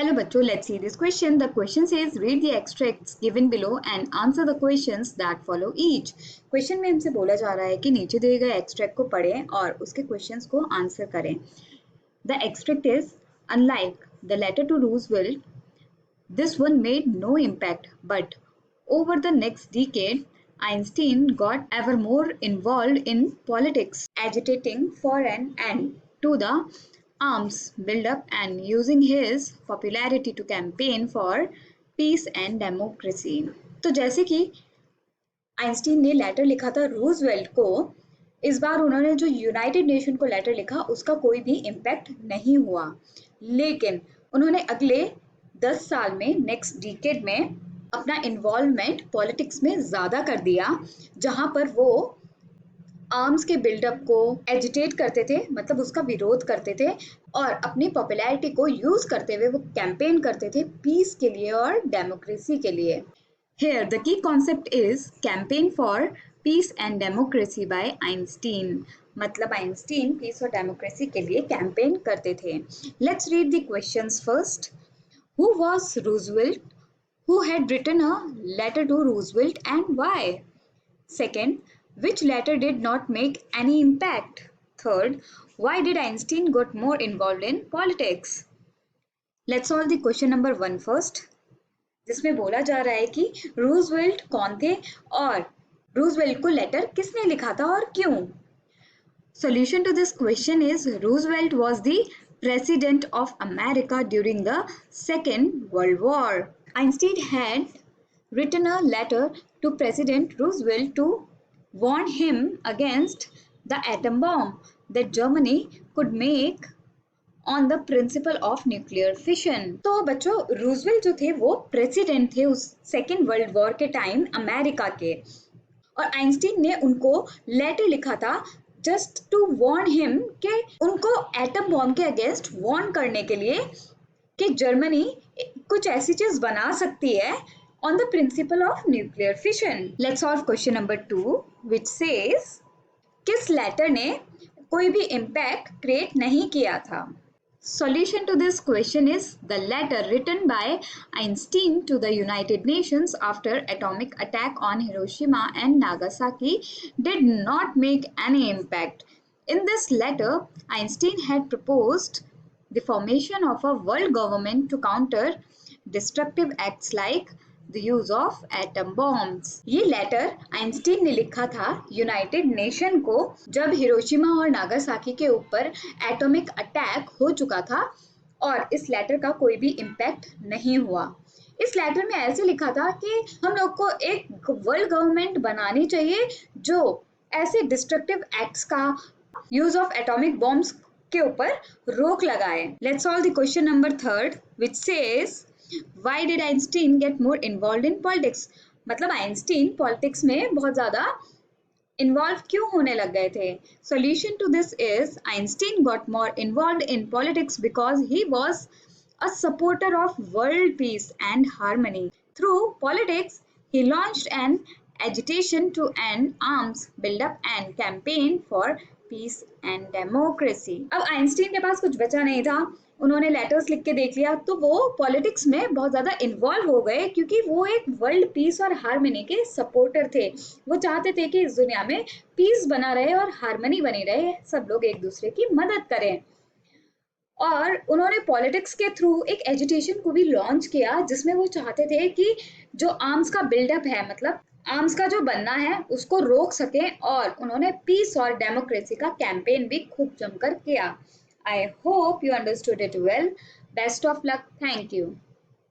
Hello बच्चों, let's see this question. The question says read the extracts given below and answer the questions that follow each. Question में हमसे बोला जा रहा है कि नीचे दिए गए एक्सट्रैक्ट को पढ़ें और उसके क्वेश्चंस को आंसर करें. The extract is unlike the letter to Roosevelt, this one made no impact, but over the next decade, Einstein got ever more involved in politics, agitating for an end to the arms buildup and using his popularity to campaign for peace and democracy. तो जैसे कि Einstein ने letter लिखा था Roosevelt को, इस बार उन्होंने जो यूनाइटेड नेशन को लेटर लिखा उसका कोई भी इम्पैक्ट नहीं हुआ, लेकिन उन्होंने अगले 10 साल में नेक्स्ट डिकेड में अपना इन्वॉल्वमेंट पॉलिटिक्स में ज़्यादा कर दिया, जहां पर वो आर्म्स के बिल्डअप को एजिटेट करते थे, मतलब उसका विरोध करते थे और अपनी पॉपुलैरिटी को यूज करते हुए वो कैंपेन करते थे पीस के लिए और डेमोक्रेसी के लिए. Here the key concept is campaign for peace and democracy by Einstein. मतलब आइंस्टीन पीस और डेमोक्रेसी के लिए कैंपेन करते थे. Let's read the questions first. Who was Roosevelt? Who had written a letter to Roosevelt and why? Second, which letter did not make any impact? Third, why did Einstein got more involved in politics? Let's solve the question number 1 first. जिसमें बोला जा रहा है कि Roosevelt कौन थे और Roosevelt को लेटर किसने लिखा था और क्यों. Solution to this question is Roosevelt was the President of America during the Second World War. Einstein had written a letter to President Roosevelt to warn him against the atom bomb that Germany could make on the principle of nuclear fission. तो बच्चों, Roosevelt जो थे वो president थे उस second world war के time America के, और आइंस्टीन ने उनको लेटर लिखा था जस्ट टू वार्न हिम कि उनको एटम बॉम्ब के अगेंस्ट वार्न करने के लिए कि जर्मनी कुछ ऐसी चीज बना सकती है on the principle of nuclear fission. Let's solve question number 2, which says किस लेटर ने कोई भी impact create नहीं किया था. Solution to this question is the letter written by Einstein to the United Nations after atomic attack on Hiroshima and Nagasaki did not make any impact. In this letter, Einstein had proposed the formation of a world government to counter destructive acts like the use of atom bombs. ये letter Einstein ने लिखा था United nation को जब Hiroshima और Nagasaki के ऊपर atomic attack हो चुका था और इस लेटर का कोई भी इम्पैक्ट नहीं हुआ. इस लेटर में ऐसे लिखा था कि हम लोग को एक वर्ल्ड गवर्नमेंट बनानी चाहिए जो ऐसे डिस्ट्रक्टिव एक्ट्स का यूज ऑफ एटॉमिक बॉम्ब्स के ऊपर रोक लगाए. Let's solve the question number 3, which says Why did Einstein get more involved in politics? मतलब आइंस्टीन पॉलिटिक्स में बहुत ज़्यादा इन्वॉल्व क्यों होने लग गए थे. Solution to this is Einstein got more involved in politics because he was a supporter of world peace and harmony. Through politics, he launched an agitation to end arms buildup and campaign for peace and democracy. अब Einstein के पास कुछ बचा नहीं था, उन्होंने letters लिख के देख लिया, तो वो पॉलिटिक्स में बहुत ज़्यादा इन्वॉल्व हो गए क्योंकि वो एक वर्ल्ड पीस और हार्मनी के सपोर्टर थे. वो चाहते थे कि इस दुनिया में पीस बना रहे और हार्मनी बनी रहे, सब लोग एक दूसरे की मदद करें. और उन्होंने पॉलिटिक्स के थ्रू एक एजुटेशन को भी लॉन्च किया जिसमें वो चाहते थे कि जो आर्म्स का बिल्डअप है, मतलब आर्म्स का जो बनना है उसको रोक सकें, और उन्होंने पीस और डेमोक्रेसी का कैंपेन भी खूब जमकर किया. I hope you understood it well. Best of luck. Thank you.